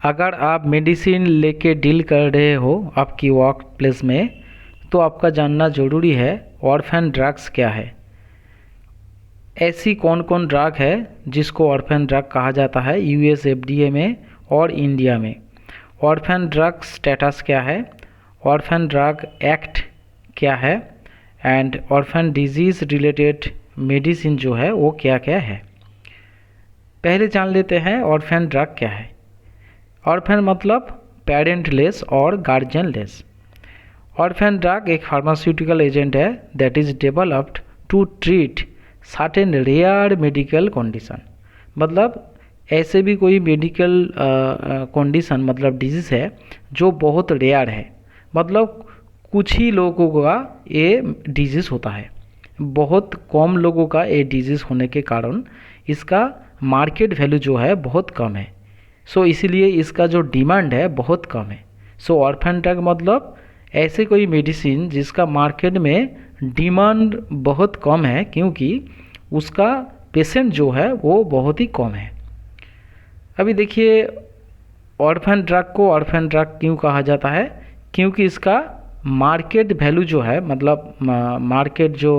अगर आप मेडिसिन लेके डील कर रहे हो आपकी वर्क प्लेस में, तो आपका जानना ज़रूरी है ऑर्फन ड्रग्स क्या है। ऐसी कौन कौन ड्रग है जिसको ऑर्फन ड्रग कहा जाता है यूएस एफडीए में और इंडिया में। ऑर्फन ड्रग स्टेटस क्या है, ऑर्फन ड्रग एक्ट क्या है, and orphan disease related medicine जो है वो क्या क्या है। पहले जान लेते हैं ऑर्फन ड्रग क्या है। ऑर्फन मतलब पेरेंटलेस और गार्जियनलेस। ऑर्फन ड्रग एक फार्मास्यूटिकल एजेंट है that is developed to treat certain rare medical condition. मतलब ऐसे भी कोई मेडिकल कंडीशन मतलब डिजीज़ है जो बहुत रेयर है, मतलब कुछ ही लोगों का ये डिजीज़ होता है, बहुत कम लोगों का ये डिजीज़ होने के कारण इसका मार्केट वैल्यू जो है बहुत कम है। सो इसीलिए इसका जो डिमांड है बहुत कम है। सो ऑर्फन ड्रग मतलब ऐसे कोई मेडिसिन जिसका मार्केट में डिमांड बहुत कम है, क्योंकि उसका पेशेंट जो है वो बहुत ही कम है। अभी देखिए ऑर्फन ड्रग को ऑर्फन ड्रग क्यों कहा जाता है, क्योंकि इसका मार्केट वैल्यू जो है मतलब मार्केट जो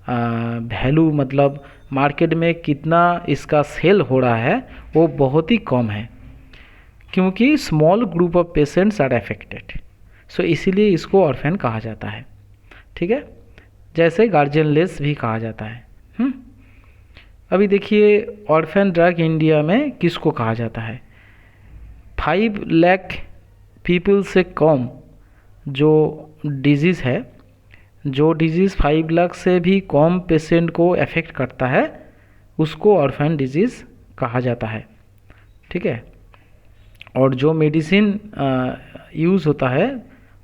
वैल्यू मतलब मार्केट में कितना इसका सेल हो रहा है वो बहुत ही कम है, क्योंकि small group of patients are affected. So इसीलिए इसको ऑर्फन कहा जाता है। ठीक है, जैसे गार्जियनलेस भी कहा जाता है। अभी देखिए ऑर्फन ड्रग इंडिया में किसको कहा जाता है। 5 लाख पीपल से कम जो डिजीज़ है, जो डिजीज़ 5 लाख से भी कम पेशेंट को अफेक्ट करता है उसको ऑर्फन डिजीज़ कहा जाता है। ठीक है, और जो मेडिसिन यूज़ होता है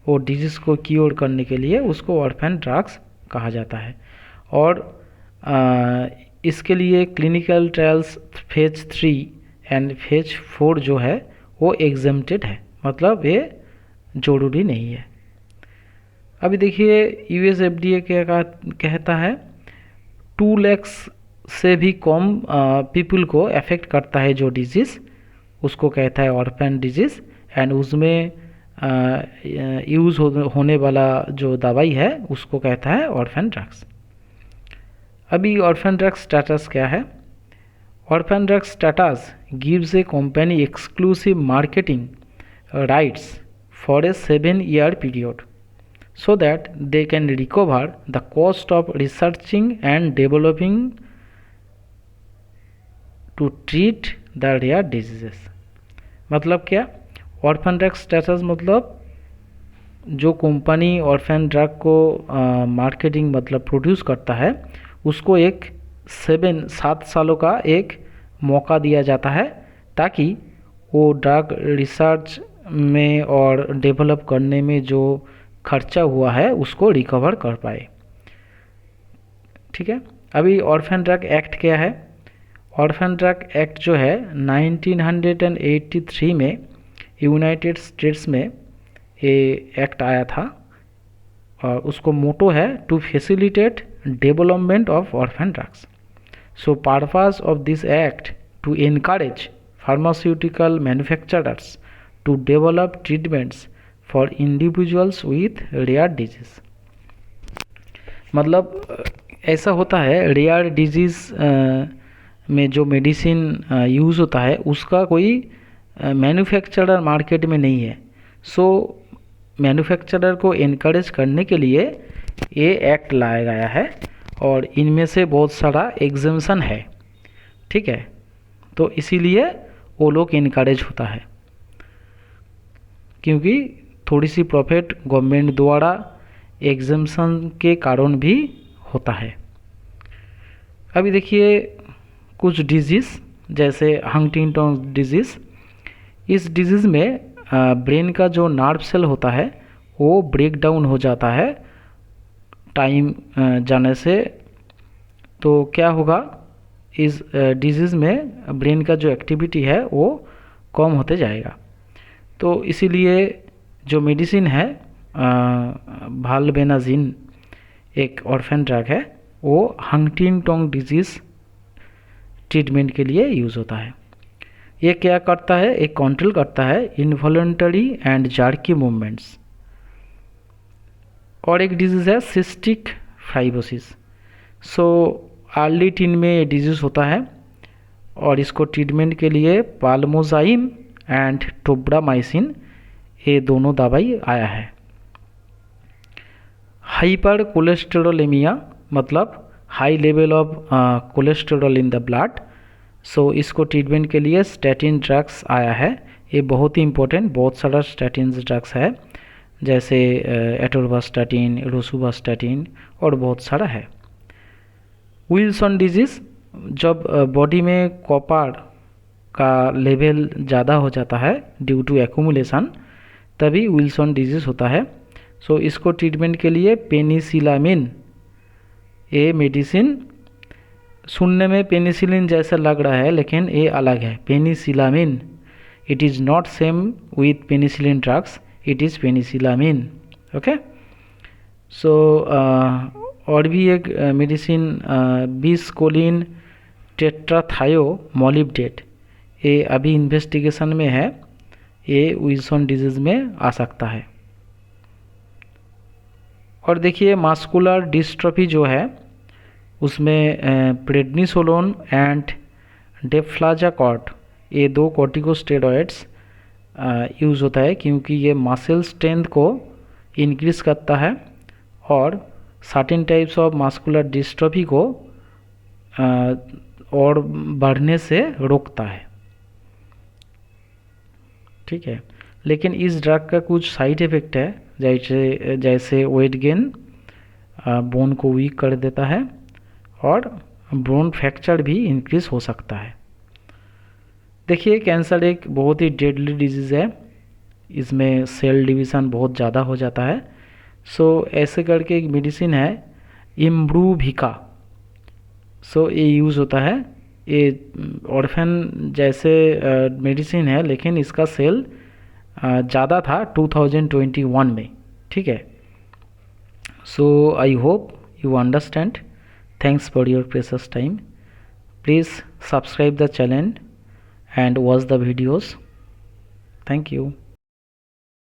वो डिजीज़ को क्योर करने के लिए उसको ऑर्फन ड्रग्स कहा जाता है। और इसके लिए clinical trials phase 3 and phase 4 जो है वो एग्जेम्प्टेड है, मतलब ये ज़रूरी नहीं है। अभी देखिए यूएस एफडीए क्या कहता है, 2 लाख से भी कम पीपल को अफेक्ट करता है जो डिजीज़, उसको कहता है ऑर्फन डिजीज़, एंड उसमें यूज़ होने वाला जो दवाई है उसको कहता है ऑर्फन ड्रग्स। अभी ऑर्फन ड्रग स्टेटस क्या है। Orphan drug status gives A company exclusive marketing rights for a 7-year period so that they can recover the cost of researching and developing to treat the rare diseases। मतलब क्या, orphan drug status मतलब जो company orphan drug को marketing मतलब produce करता है उसको एक 7 सालों का एक मौका दिया जाता है ताकि वो ड्रग रिसर्च में और डेवलप करने में जो खर्चा हुआ है उसको रिकवर कर पाए। ठीक है, अभी ऑर्फन ड्रग एक्ट क्या है। ऑर्फन ड्रग एक्ट जो है 1983 में यूनाइटेड स्टेट्स में ये एक्ट आया था, और उसको मोटो है to facilitate development of orphan drugs. So purpose of this act to encourage pharmaceutical manufacturers to develop treatments for individuals with rare disease. मतलब ऐसा होता है रेयर डिजीज़ में जो मेडिसिन यूज़ होता है उसका कोई मैन्युफैक्चरर मार्केट में नहीं है। सो मैन्युफैक्चरर को इनकरेज करने के लिए ये एक्ट लाया गया है, और इनमें से बहुत सारा एग्जेम्पशन है। ठीक है, तो इसीलिए वो लोग इनकरेज होता है, क्योंकि थोड़ी सी प्रॉफिट गवर्नमेंट द्वारा एग्जेम्पशन के कारण भी होता है। अभी देखिए कुछ डिजीज़ जैसे हंटिंगटन डिजीज़, इस डिजीज़ में ब्रेन का जो नर्व सेल होता है वो ब्रेक डाउन हो जाता है टाइम जाने से। तो क्या होगा, इस डिजीज़ में ब्रेन का जो एक्टिविटी है वो कम होते जाएगा। तो इसीलिए जो मेडिसिन है वाल्बेनाजिन एक ऑर्फन ड्रग है, वो हंटिंगटन डिजीज़ ट्रीटमेंट के लिए यूज़ होता है। ये क्या करता है, एक कंट्रोल करता है इनवॉलंटरी एंड जार्की मूवमेंट्स। और एक डिजीज़ है cystic fibrosis. So early tin में ये डिजीज़ होता है और इसको ट्रीटमेंट के लिए पाल्मोजाइम एंड टोब्रामाइसिन ये दोनों दवाई आया है। हाइपर कोलेस्टेरोलेमिया मतलब high level of cholesterol in the blood. So इसको ट्रीटमेंट के लिए स्टैटिन ड्रग्स आया है। ये बहुत ही इंपॉर्टेंट, बहुत सारा स्टैटिन ड्रग्स है जैसे एटोरवास्टैटिन, रोसुवास्टैटिन और बहुत सारा है। विल्सन डिजीज़, जब बॉडी में कॉपर का लेवल ज़्यादा हो जाता है ड्यू टू एक्यूमुलेशन, तभी विल्सन डिजीज़ होता है। सो इसको ट्रीटमेंट के लिए पेनिसिलामिन, ये मेडिसिन सुनने में पेनिसिलिन जैसा लग रहा है लेकिन ये अलग है, penicillamine. It is not same with penicillin drugs, it is penicillamine. Okay. So और भी एक मेडिसिन बिस्कोलिन टेट्राथायो मॉलिब्डेट, ये अभी इन्वेस्टिगेशन में है, ये विल्सन डिजीज़ में आ सकता है। और देखिए मास्कुलर डिस्ट्रॉफी जो है उसमें प्रेडनिसोलोन एंड डेफ्लाजाकॉर्ट, ये दो कॉर्टिकोस्टेरॉइड्स यूज़ होता है क्योंकि ये मसल स्ट्रेंथ को इंक्रीज़ करता है और certain types of muscular dystrophy को और बढ़ने से रोकता है। ठीक है, लेकिन इस ड्रग का कुछ साइड इफ़ेक्ट है, जैसे वेट गेन, बोन को वीक कर देता है और बोन फ्रैक्चर भी इंक्रीज हो सकता है। देखिए कैंसर एक बहुत ही डेडली डिजीज़ है, इसमें सेल डिवीज़न बहुत ज़्यादा हो जाता है। सो ऐसे करके एक मेडिसिन है इम्ब्रूविका, सो ये यूज़ होता है। ये ऑर्फेन जैसे मेडिसिन है लेकिन इसका सेल ज़्यादा था 2021 में। ठीक है, so I hope you understand. Thanks for your precious time. Please subscribe the channel and watch the videos. Thank you.